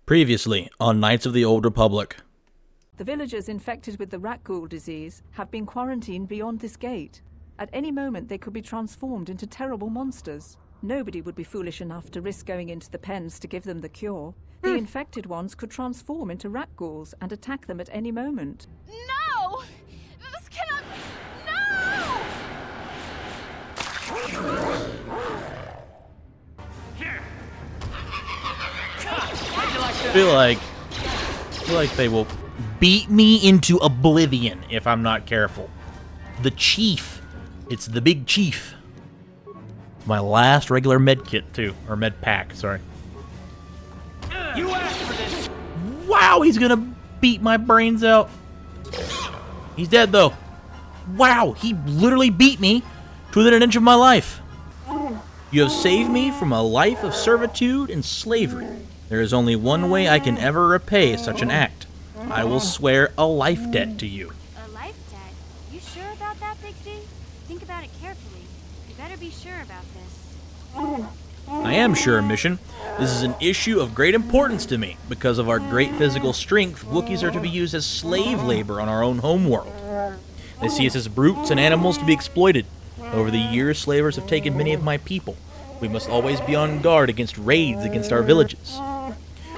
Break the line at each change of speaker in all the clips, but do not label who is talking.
Previously on Knights of the Old Republic.
The villagers infected with the rakghoul disease have been quarantined beyond this gate. At any moment they could be transformed into terrible monsters. Nobody would be foolish enough to risk going into the pens to give them the cure. The infected ones could transform into rakghouls and attack them at any moment.
No! This cannot... No!
I feel like they will beat me into oblivion if I'm not careful. The chief. It's the big chief. My last regular med kit too, or med pack, sorry.
You asked for this.
Wow, he's gonna beat my brains out. He's dead though. Wow, he literally beat me to within an inch of my life. You have saved me from a life of servitude and slavery. There is only one way I can ever repay such an act. I will swear a life debt to you.
A life debt? You sure about that, Bixie? Think about it carefully. You better be sure about this.
I am sure, Mission. This is an issue of great importance to me. Because of our great physical strength, Wookiees are to be used as slave labor on our own homeworld. They see us as brutes and animals to be exploited. Over the years, slavers have taken many of my people. We must always be on guard against raids against our villages.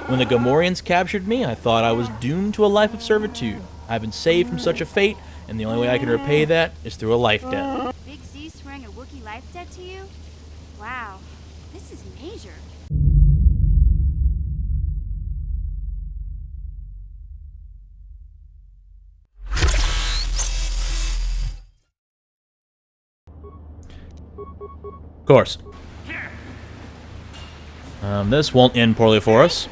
When the Gamorreans captured me, I thought I was doomed to a life of servitude. I've been saved from such a fate, and the only way I can repay that is through a life debt.
Big Z swearing a Wookiee life debt to you? Wow, this is major.
Of course. This won't end poorly for us.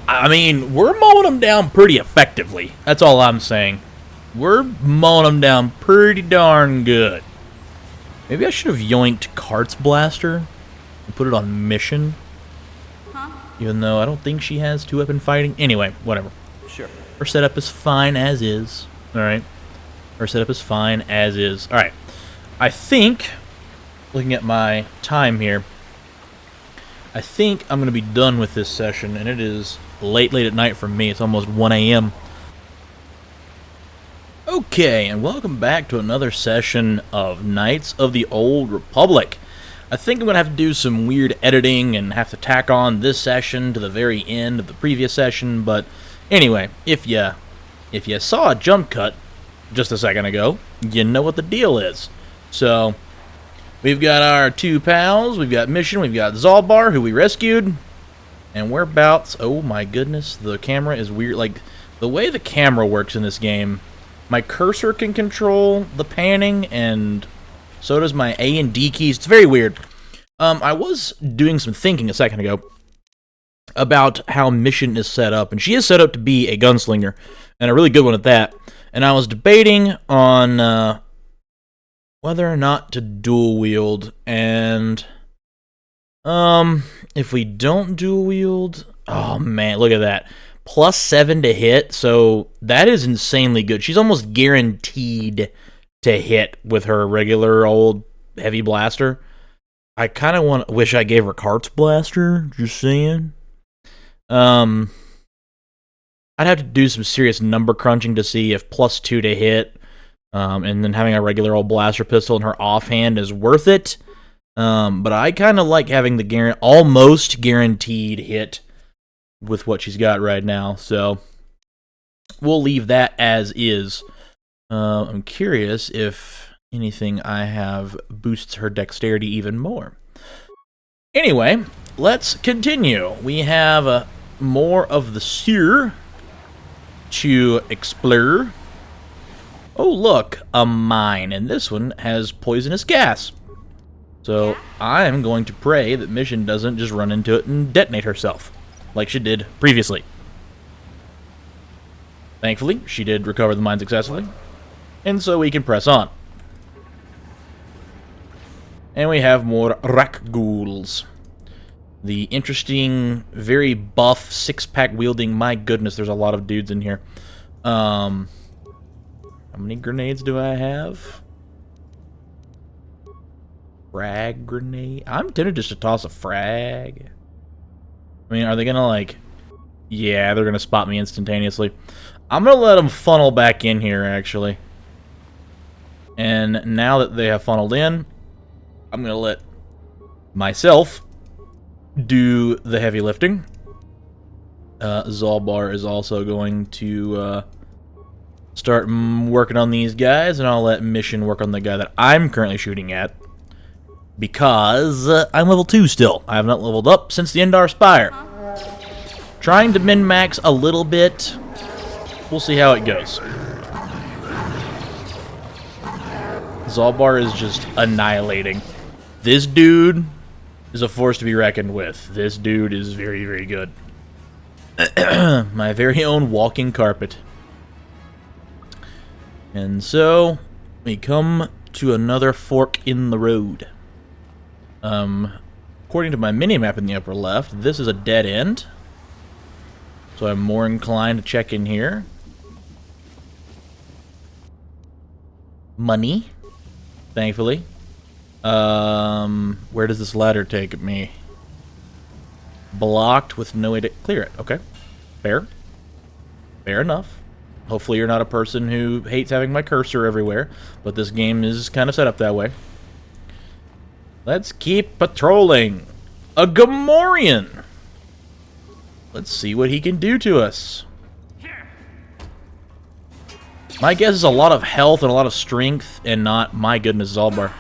I mean, we're mowing them down pretty effectively. That's all I'm saying. We're mowing them down pretty darn good. Maybe I should have yoinked Kart's blaster and put it on Mission. Even though I don't think she has two-weapon fighting. Anyway, whatever.
Sure.
Her setup is fine as is. Alright. Her setup is fine as is. Alright. I think, looking at my time here, I think I'm going to be done with this session, and it is late at night for me. It's almost 1 a.m. Okay, and welcome back to another session of Knights of the Old Republic. I think I'm going to have to do some weird editing and have to tack on this session to the very end of the previous session, but anyway, if you saw a jump cut just a second ago, you know what the deal is. So, we've got our two pals, we've got Mission, we've got Zalbar, who we rescued, and whereabouts, oh my goodness, the camera is weird. Like, the way the camera works in this game, my cursor can control the panning, and so does my A and D keys. It's very weird. I was doing some thinking a second ago about how Mission is set up, and she is set up to be a gunslinger, and a really good one at that. And I was debating on whether or not to dual wield, and if we don't dual wield, oh man, look at that. +7 to hit, so that is insanely good. She's almost guaranteed to hit with her regular old heavy blaster. I kind of wish I gave her Kart's blaster, just saying. I'd have to do some serious number crunching to see if +2 to hit, and then having a regular old blaster pistol in her offhand is worth it. But I kind of like having the almost guaranteed hit with what she's got right now, so we'll leave that as is. I'm curious if anything I have boosts her dexterity even more. Anyway, let's continue. We have more of the sewer to explore. Oh, look, a mine, and this one has poisonous gas. So I'm going to pray that Mission doesn't just run into it and detonate herself, like she did previously. Thankfully, she did recover the mine successfully, and so we can press on. And we have more rakghouls. The interesting, very buff, six-pack wielding, my goodness, there's a lot of dudes in here. How many grenades do I have? Frag grenade. I'm tempted just to toss a frag. I mean, are they gonna like... Yeah, they're gonna spot me instantaneously. I'm gonna let them funnel back in here, actually. And now that they have funneled in, I'm gonna let myself do the heavy lifting. Zalbar is also going to start working on these guys, and I'll let Mission work on the guy that I'm currently shooting at. Because I'm level 2 still. I have not leveled up since the Endar Spire. Trying to min-max a little bit. We'll see how it goes. Zalbar is just annihilating. This dude is a force to be reckoned with. This dude is very, very good. My very own walking carpet. And so, we come to another fork in the road. According to my mini-map in the upper left, this is a dead end. So I'm more inclined to check in here. Money. Thankfully. Where does this ladder take me? Blocked with no way to clear it. Okay. Fair. Fair enough. Hopefully you're not a person who hates having my cursor everywhere, but this game is kind of set up that way. Let's keep patrolling. A Gamorrean! Let's see what he can do to us. My guess is a lot of health and a lot of strength, and not, my goodness, Zalbar.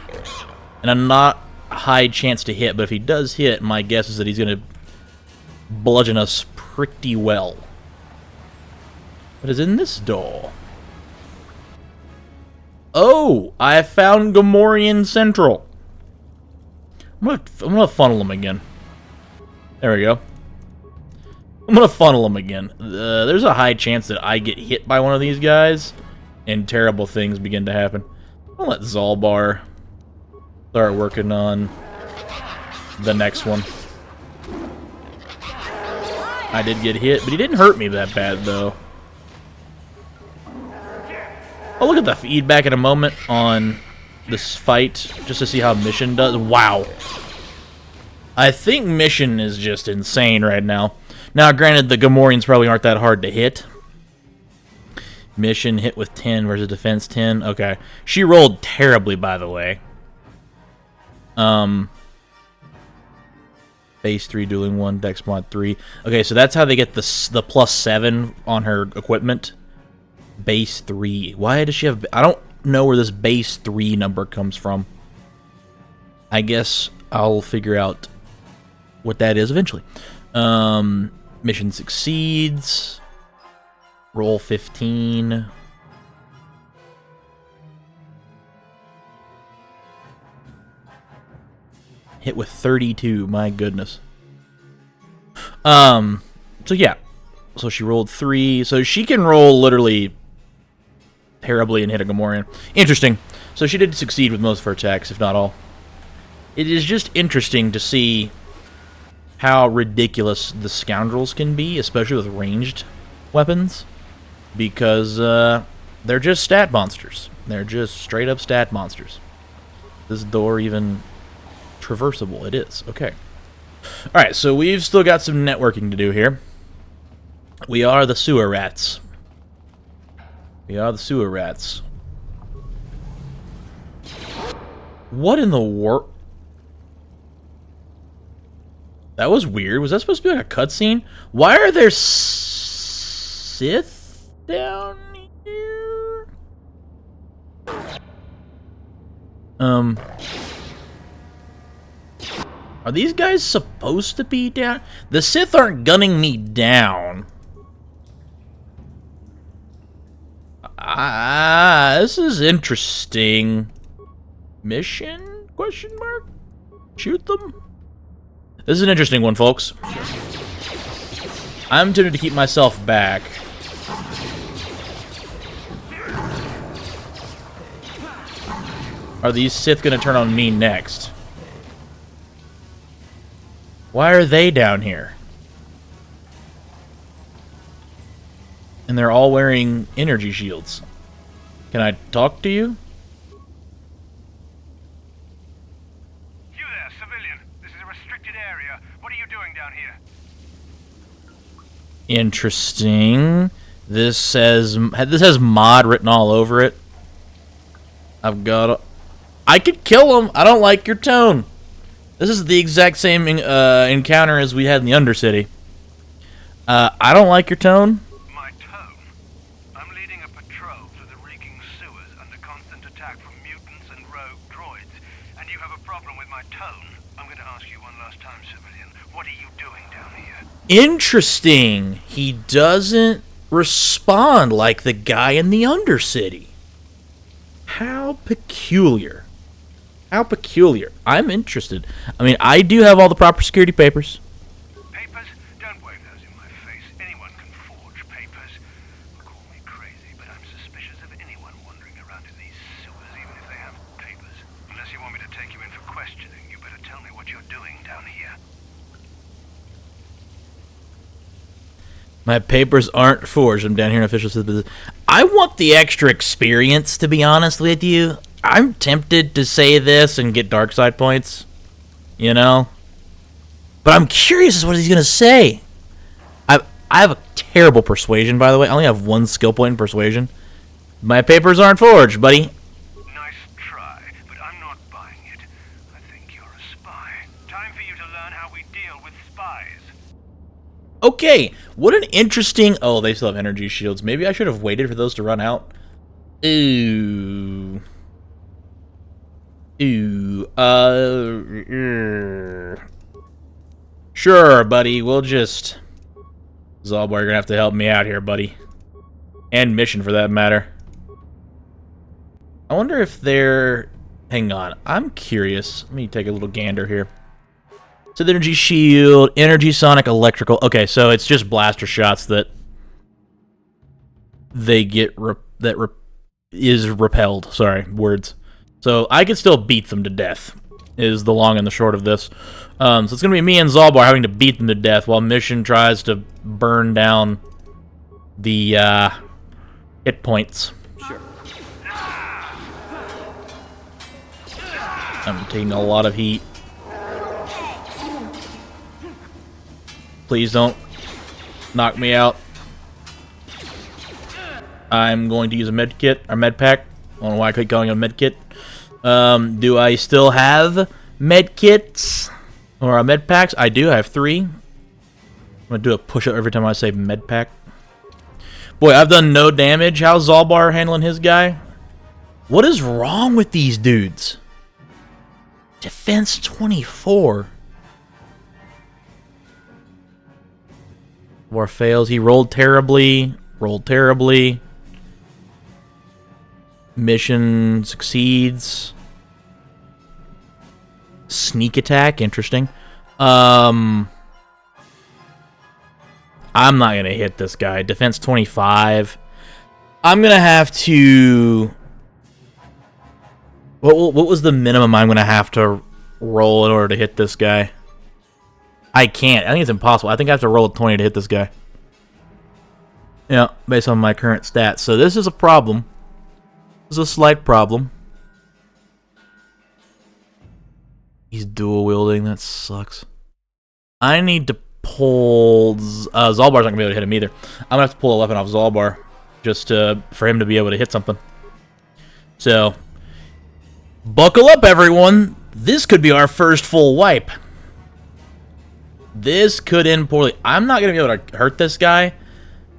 And a not high chance to hit, but if he does hit, my guess is that he's going to bludgeon us pretty well. What is in this door? Oh, I found Gamorrean Central. I'm gonna funnel him again. There we go. I'm gonna funnel him again. There's a high chance that I get hit by one of these guys, and terrible things begin to happen. I'll let Zalbar start working on the next one. I did get hit, but he didn't hurt me that bad, though. I'll look at the feedback in a moment on this fight, just to see how Mission does. Wow. I think Mission is just insane right now. Now, granted, the Gamorreans probably aren't that hard to hit. Mission hit with 10 versus defense 10. Okay. She rolled terribly, by the way. Base 3, dueling 1, dex mod 3. Okay, so that's how they get the +7 on her equipment. Base 3. Why does she have... I don't know where this base 3 number comes from. I guess I'll figure out what that is eventually. Mission succeeds. Roll 15. Hit with 32. My goodness. So yeah. So she rolled 3. So she can roll literally terribly and hit a Gamorrean. Interesting. So she did succeed with most of her attacks, if not all. It is just interesting to see how ridiculous the scoundrels can be, especially with ranged weapons, because they're just stat monsters. They're just straight up stat monsters. This door even traversable? It is. Okay. Alright, so we've still got some networking to do here. We are the sewer rats. We are the sewer rats. What in the world? That was weird. Was that supposed to be like a cutscene? Why are there Sith down here? Are these guys supposed to be down? The Sith aren't gunning me down. This is interesting. Mission? Question mark? Shoot them? This is an interesting one, folks. I'm tempted to keep myself back. Are these Sith gonna turn on me next? Why are they down here? And they're all wearing energy shields. Can I talk to you?
there, civilian. This is a restricted area. What are you doing down here?
Interesting. This has mod written all over it. I could kill him. I don't like your tone. This is the exact same encounter as we had in the Undercity. I don't like your tone.
My tone? I'm leading a patrol through the reeking sewers under constant attack from mutants and rogue droids. And you have a problem with my tone? I'm going to ask you one last time, civilian. What are you doing down here?
Interesting. He doesn't respond like the guy in the Undercity. How peculiar. How peculiar. I'm interested. I mean, I do have all the proper security papers.
Papers? Don't wave those in my face. Anyone can forge papers. Call me crazy, but I'm suspicious of anyone wandering around in these sewers, even if they have papers. Unless you want me to take you in for questioning, you better tell me what you're doing down here.
My papers aren't forged. I'm down here in official Sith. I want the extra experience, to be honest with you. I'm tempted to say this and get dark side points, you know? But I'm curious as to what he's going to say. I have a terrible persuasion, by the way. I only have 1 skill point in persuasion. My papers aren't forged, buddy.
Nice try, but I'm not buying it. I think you're a spy. Time for you to learn how we deal with spies.
Okay, what an interesting... Oh, they still have energy shields. Maybe I should have waited for those to run out. Ooh. Sure, buddy. We'll just... Zalbar, you're gonna have to help me out here, buddy. And Mission, for that matter. I wonder if they're... Hang on. I'm curious. Let me take a little gander here. So the energy shield, energy sonic, electrical. Okay, so it's just blaster shots that they get is repelled. Sorry, words. So I can still beat them to death. Is the long and the short of this. So it's gonna be me and Zalbar having to beat them to death while Mission tries to burn down the hit points.
Sure.
I'm taking a lot of heat. Please don't knock me out. I'm going to use a med kit, or med pack. I don't know why I keep calling it a med kit. Do I still have med kits? Or med packs? I do, I have 3. I'm going to do a push-up every time I say med pack. Boy, I've done no damage. How's Zalbar handling his guy? What is wrong with these dudes? Defense 24. War fails. He rolled terribly. Rolled terribly. Mission succeeds. Sneak attack. Interesting. I'm not going to hit this guy. Defense 25. I'm going to have to... What was the minimum I'm going to have to roll in order to hit this guy? I can't. I think it's impossible. I think I have to roll a 20 to hit this guy. Yeah, based on my current stats. So this is a problem. This is a slight problem. He's dual wielding. That sucks. I need to pull... Zalbar's not going to be able to hit him either. I'm going to have to pull a weapon off Zalbar just for him to be able to hit something. So, buckle up, everyone. This could be our first full wipe. This could end poorly. I'm not going to be able to hurt this guy.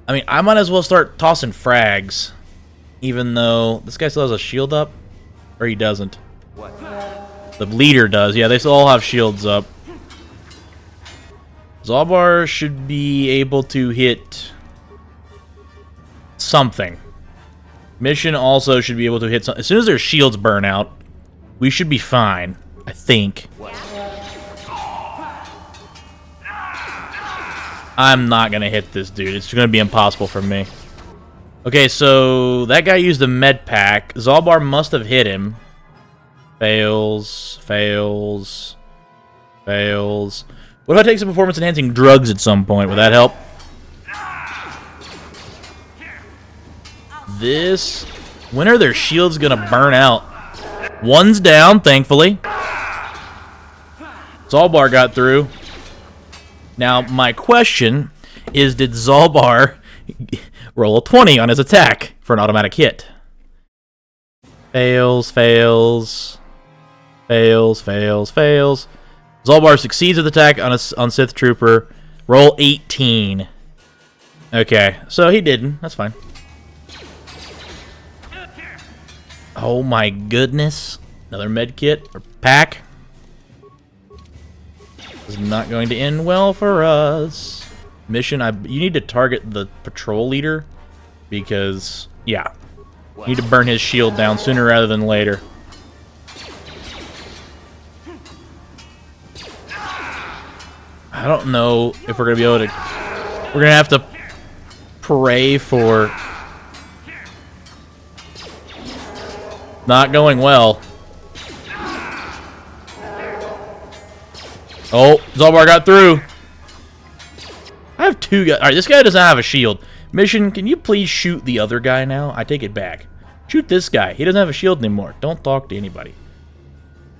I mean, I might as well start tossing frags. Even though this guy still has a shield up. Or he doesn't.
What?
The leader does. Yeah, they still all have shields up. Zalbar should be able to hit something. Mission also should be able to hit something. As soon as their shields burn out, we should be fine. I think.
What?
I'm not going to hit this dude. It's going to be impossible for me. Okay, so that guy used a med pack. Zalbar must have hit him. Fails. Fails. Fails. What if I take some performance-enhancing drugs at some point? Would that help? This... When are their shields going to burn out? One's down, thankfully. Zalbar got through. Now, my question is, did Zalbar roll a 20 on his attack for an automatic hit? Fails, fails, fails, fails, fails. Zalbar succeeds with attack on Sith Trooper. Roll 18. Okay, so he didn't. That's fine. Oh my goodness. Another med kit or pack. This is not going to end well for us. Mission, you need to target the patrol leader because, yeah, you need to burn his shield down sooner rather than later. I don't know if we're going to be able to... We're going to have to pray for... Not going well. Oh, Zalbar got through. I have 2 guys. Alright, this guy doesn't have a shield. Mission, can you please shoot the other guy now? I take it back. Shoot this guy. He doesn't have a shield anymore. Don't talk to anybody.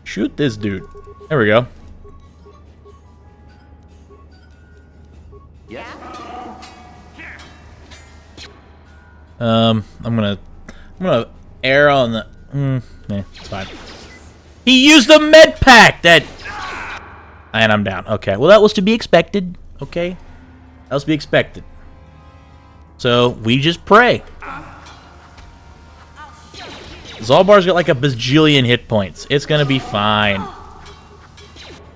Shoot this dude. There we go.
Yes.
I'm gonna err on the... it's fine. He used the med pack! And I'm down. Okay, well that was to be expected. Okay? That was to be expected. So, we just pray. Zalbar's got like a bajillion hit points. It's gonna be fine.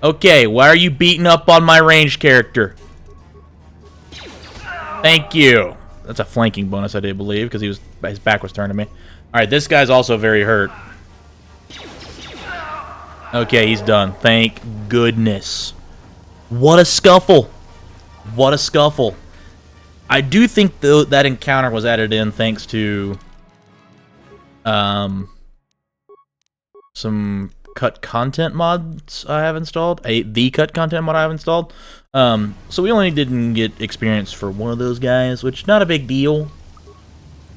Okay, why are you beating up on my ranged character? Thank you. That's a flanking bonus, I do believe, because his back was turned to me. Alright, this guy's also very hurt. Okay, he's done. Thank goodness. What a scuffle. What a scuffle. I do think, though, that encounter was added in thanks to some cut content mods I have installed. The cut content mod I have installed. So we only didn't get experience for one of those guys, which not a big deal.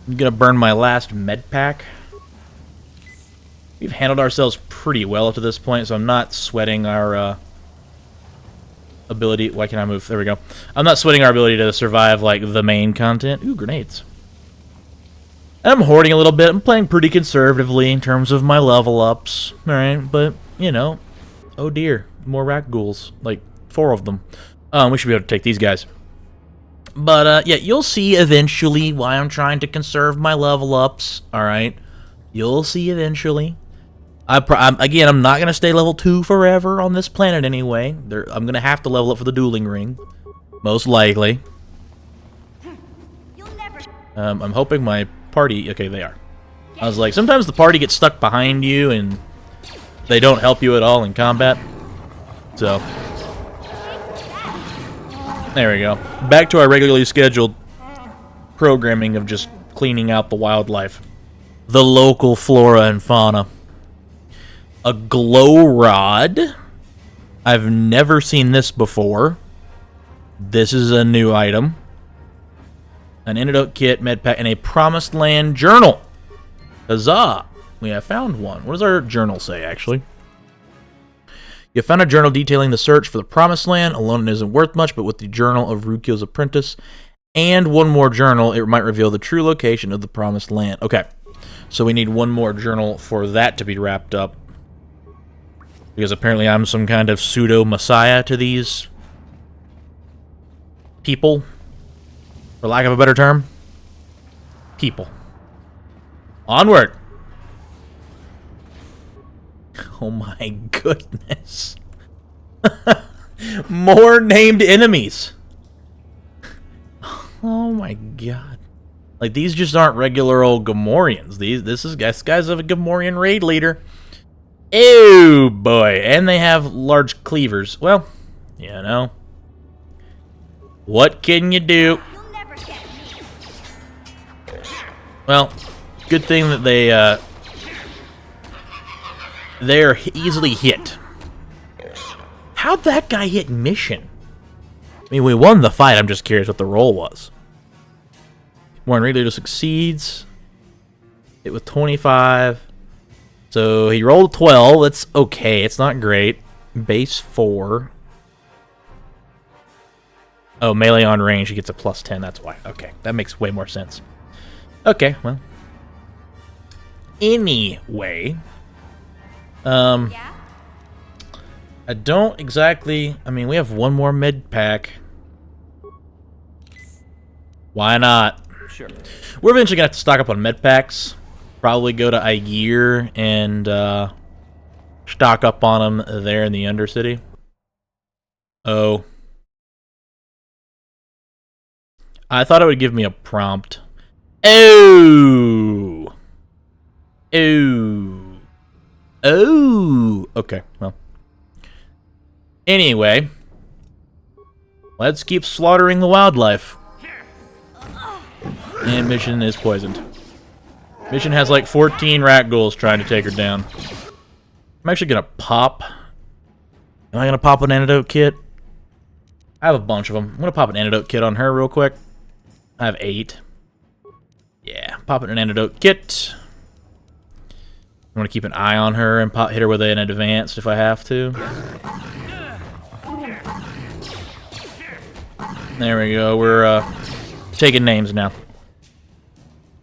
I'm gonna burn my last med pack. We've handled ourselves pretty well up to this point, so I'm not sweating our ability. Why can't I move? There we go. I'm not sweating our ability to survive like the main content. Ooh, grenades. And I'm hoarding a little bit. I'm playing pretty conservatively in terms of my level ups. Alright, but, you know. Oh dear. More rakghouls. Like, 4 of them. We should be able to take these guys. But, yeah, you'll see eventually why I'm trying to conserve my level ups. Alright? You'll see eventually. Again, I'm not going to stay level 2 forever on this planet anyway. I'm going to have to level up for the dueling ring. Most likely. I'm hoping my party... Okay, they are. I was like, sometimes the party gets stuck behind you and they don't help you at all in combat. So... There we go. Back to our regularly scheduled programming of just cleaning out the wildlife. The local flora and fauna. A glow rod. I've never seen this before. This is a new item. An antidote kit, med pack, and a promised land journal. Huzzah! We have found one. What does our journal say, actually? You found a journal detailing the search for the promised land. Alone it isn't worth much, but with the journal of Rukio's apprentice and one more journal, it might reveal the true location of the promised land. Okay, so we need one more journal for that to be wrapped up. Because apparently I'm some kind of pseudo-messiah to these people. For lack of a better term. People. Onward! Oh my goodness. More named enemies. Oh my god. Like, these just aren't regular old Gamorreans. This guy's a Gamorrean raid leader. Oh boy. And they have large cleavers. Well, you know. What can you do? Well, good thing that they're easily hit. How'd that guy hit mission? I mean, we won the fight. I'm just curious what the roll was. Warren Reader succeeds. Hit with 25. So he rolled a 12. That's okay. It's not great. Base 4. Oh, melee on range, he gets a plus 10, that's why. Okay, that makes way more sense. Okay, well. Anyway.
Yeah?
I don't exactly... I mean, we have one more med pack. Why not?
Sure.
We're eventually going to have to stock up on med packs. Probably go to Aegir and stock up on them there in the Undercity. Oh. I thought it would give me a prompt. Oh. Oh. Oh. Okay, well. Anyway. Let's keep slaughtering the wildlife. And Mission is poisoned. Mission has like 14 rakghouls trying to take her down. I'm actually gonna pop. Am I gonna pop an antidote kit? I have a bunch of them. I'm gonna pop an antidote kit on her real quick. I have 8. Yeah, popping an antidote kit. I'm gonna keep an eye on her and hit her with an advanced if I have to. There we go. We're taking names now.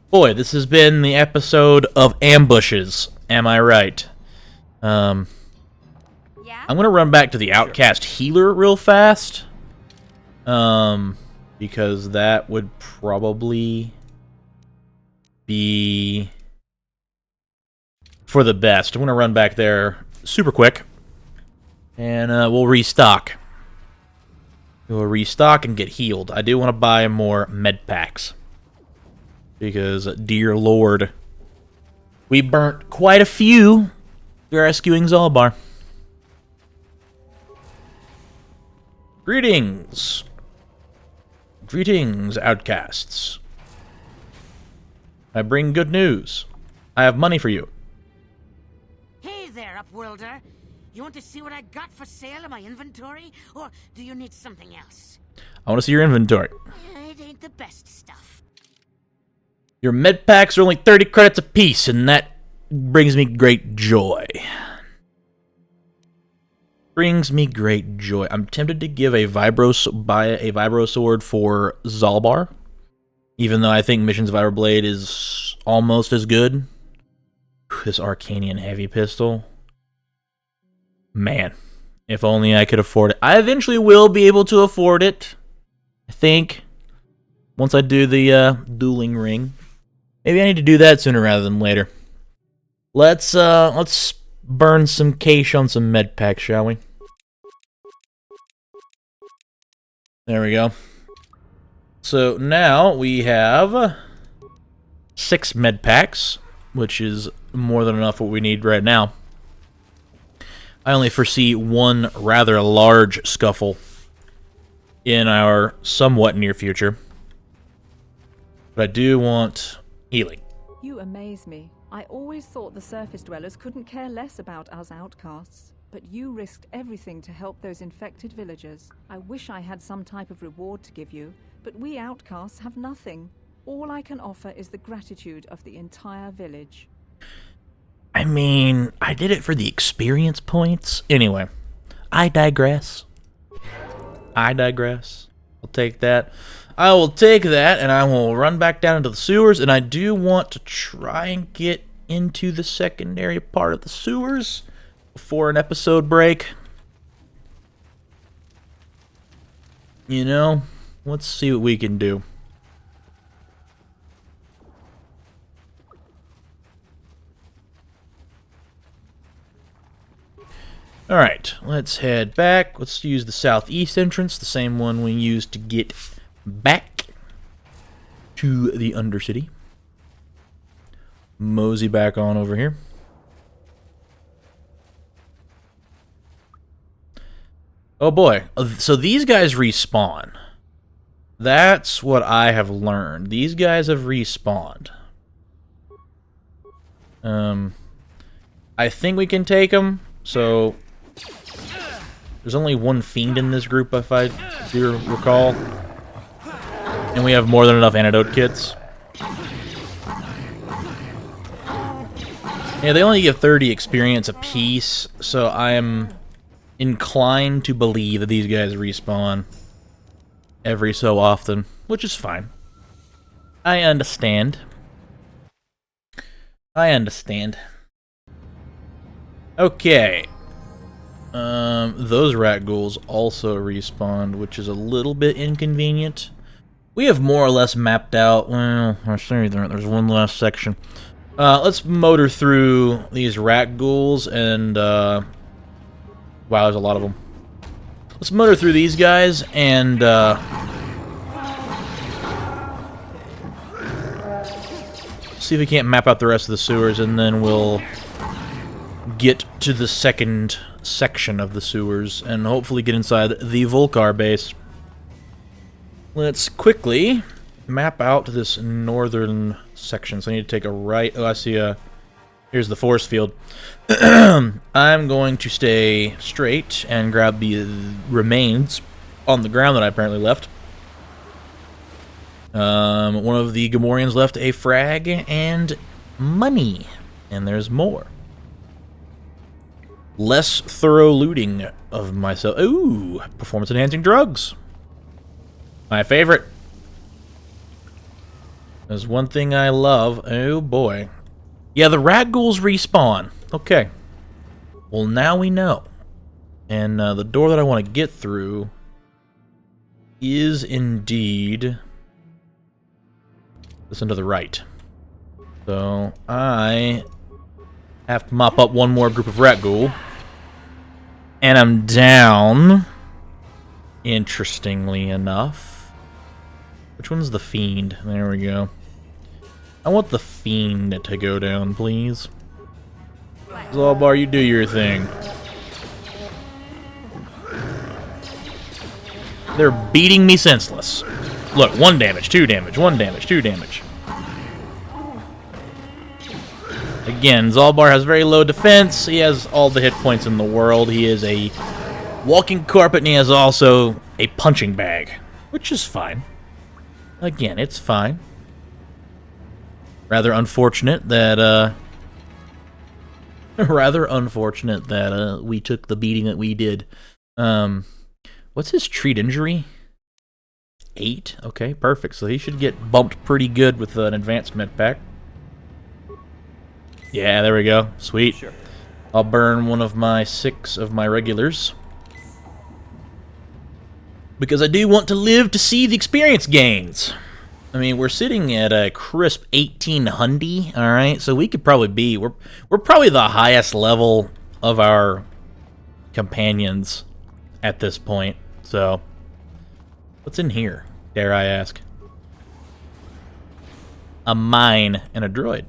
Boy, this has been the episode of ambushes. Am I right?
Yeah?
I'm gonna run back to the Outcast healer real fast. Because that would probably be for the best. I'm gonna run back there super quick. And we'll restock. We'll restock and get healed. I do want to buy more med packs. Because, dear lord, we burnt quite a few rescuing Zalbar. Greetings. Greetings, outcasts. I bring good news. I have money for you.
Hey there, Upworlder. You want to see what I got for sale in my inventory? Or do you need something else?
I want to see your inventory.
It ain't the best stuff.
Your med packs are only 30 credits apiece, and that brings me great joy. Brings me great joy. I'm tempted to give buy a vibro sword for Zalbar, even though I think Mission's Vibroblade is almost as good. This Arcanian heavy pistol. Man, if only I could afford it. I eventually will be able to afford it, I think, once I do the dueling ring. Maybe I need to do that sooner rather than later. Let's burn some cash on some med packs, shall we? There we go. So now we have 6 med packs, which is more than enough what we need right now. I only foresee one rather large scuffle in our somewhat near future. But I do want healing.
You amaze me. I always thought the surface dwellers couldn't care less about us outcasts. But you risked everything to help those infected villagers. I wish I had some type of reward to give you, but we outcasts have nothing. All I can offer is the gratitude of the entire village.
I mean, I did it for the experience points. Anyway, I digress. I'll take that. I will take that, and I will run back down into the sewers, and I do want to try and get into the secondary part of the sewers before an episode break. You know, let's see what we can do. Alright, let's head back. Let's use the southeast entrance, the same one we used to get back to the Undercity. Mosey back on over here. Oh boy, so these guys respawn. That's what I have learned. These guys have respawned. I think we can take them, so there's only one fiend in this group, if I do recall. And we have more than enough antidote kits. Yeah, they only give 30 experience apiece, so I am inclined to believe that these guys respawn every so often, which is fine. I understand. I understand. Okay. Those rakghouls also respawned, which is a little bit inconvenient. We have more or less mapped out. Well, there's one last section. Let's motor through these rakghouls and, wow, there's a lot of them. Let's motor through these guys and, see if we can't map out the rest of the sewers, and then we'll get to the second section of the sewers and hopefully get inside the Volcar base. Let's quickly map out this northern section. So I need to take a right. Oh, I see here's the force field. I'm going to stay straight and grab the remains on the ground that I apparently left. One of the Gamorreans left a frag and money. And there's more. Less thorough looting of myself. Ooh, performance-enhancing drugs. My favorite. There's one thing I love. Oh, boy. Yeah, the rakghouls respawn. Okay. Well, now we know. And the door that I want to get through is indeed this into the right. So I have to mop up one more group of rakghoul. And I'm down, interestingly enough. Which one's the fiend? There we go. I want the fiend to go down, please. Zalbar, you do your thing. They're beating me senseless. Look, 1 damage, 2 damage, 1 damage, 2 damage. Again, Zalbar has very low defense. He has all the hit points in the world. He is a walking carpet, and he has also a punching bag, which is fine. Again, it's fine. Rather unfortunate that we took the beating that we did. What's his treat injury? 8? Okay, perfect. So he should get bumped pretty good with an advanced med pack. Yeah, there we go. Sweet. Sure. I'll burn one of my 6 of my regulars. Because I do want to live to see the experience gains. I mean, we're sitting at a crisp 1800, alright? So we could probably be... We're probably the highest level of our companions at this point. So, what's in here, dare I ask? A mine and a droid.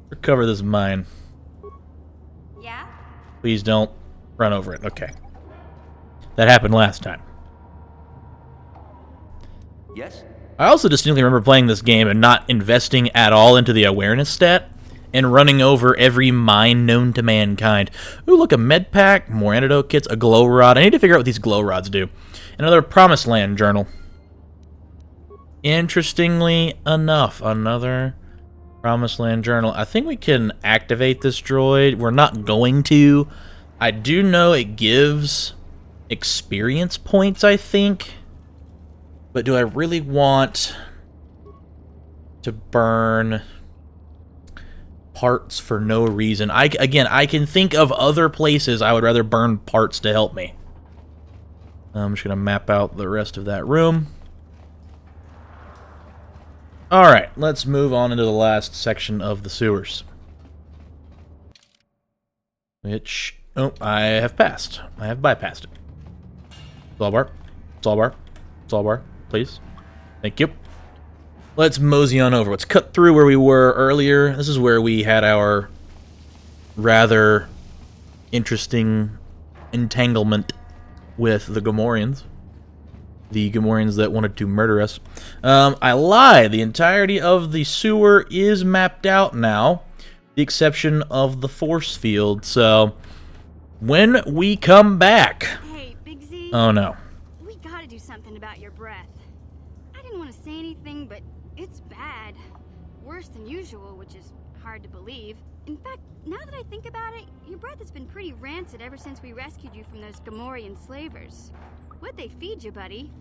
Recover this mine.
Yeah?
Please don't run over it. Okay. That happened last time.
Yes?
I also distinctly remember playing this game and not investing at all into the awareness stat and running over every mine known to mankind. Ooh, look, a med pack, more antidote kits, a glow rod. I need to figure out what these glow rods do. Another Promised Land journal. Interestingly enough, another Promised Land journal. I think we can activate this droid. We're not going to. I do know it gives experience points, I think. But do I really want to burn parts for no reason? Again, I can think of other places I would rather burn parts to help me. I'm just going to map out the rest of that room. Alright, let's move on into the last section of the sewers. Which, oh, I have passed. I have bypassed it. Zalbar, Zalbar, Zalbar, please. Thank you. Let's mosey on over. Let's cut through where we were earlier. This is where we had our rather interesting entanglement with the Gamorreans. The Gamorreans that wanted to murder us. I lied. The entirety of the sewer is mapped out now. The exception of the force field. So, when we come back...
Hey, Big Z.
Oh, no.
We gotta do something about your breath. I didn't want to say anything, but it's bad. Worse than usual, which is hard to believe. In fact, now that I think about it, your breath has been pretty rancid ever since we rescued you from those Gamorrean slavers. What'd they feed you, buddy?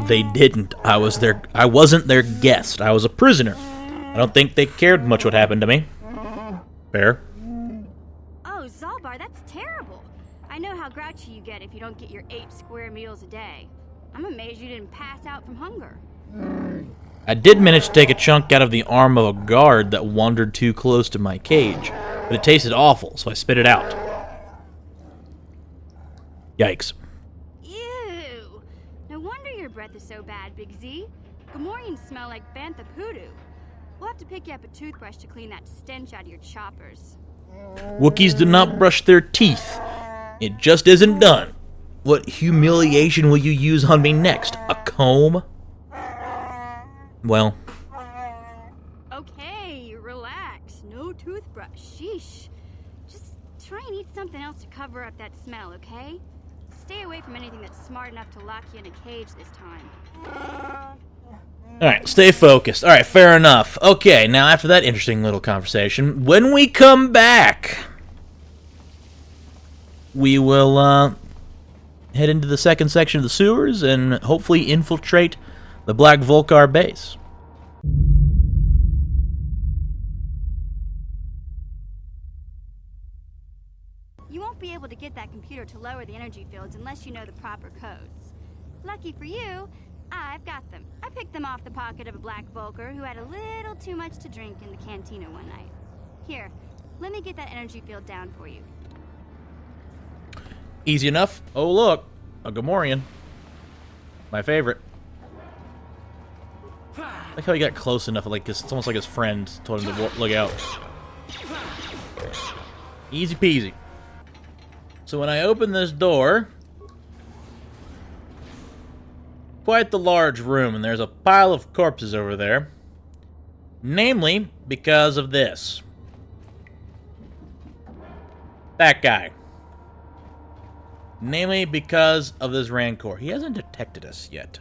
They didn't. I wasn't their guest. I was a prisoner. I don't think they cared much what happened to me. Fair.
Oh, Zalbar, that's terrible. I know how grouchy you get if you don't get your 8 square meals a day. I'm amazed you didn't pass out from hunger.
I did manage to take a chunk out of the arm of a guard that wandered too close to my cage, but it tasted awful, so I spit it out. Yikes.
Ew! No wonder your breath is so bad, Big Z. Gamorreans smell like bantha poodoo. We'll have to pick you up a toothbrush to clean that stench out of your choppers.
Wookiees do not brush their teeth. It just isn't done. What humiliation will you use on me next? A comb? Well.
Okay, relax. No toothbrush. Sheesh. Just try and eat something else to cover up that smell, okay? Stay away from anything that's smart enough to lock you in a cage this time.
Alright, stay focused. Alright, fair enough. Okay, now after that interesting little conversation, when we come back, we will head into the second section of the sewers and hopefully infiltrate the Black Volcar base.
You won't be able to get that computer to lower the energy fields unless you know the proper codes. Lucky for you, I've got them. I picked them off the pocket of a Black Volcar who had a little too much to drink in the cantina one night. Here, let me get that energy field down for you.
Easy enough. Oh, look. A Gamorrean. My favorite. I like how he got close enough, like it's almost like his friend told him to look out. Easy peasy. So when I open this door, quite the large room, and there's a pile of corpses over there. Namely, because of this. That guy. Namely, because of this Rancor. He hasn't detected us yet.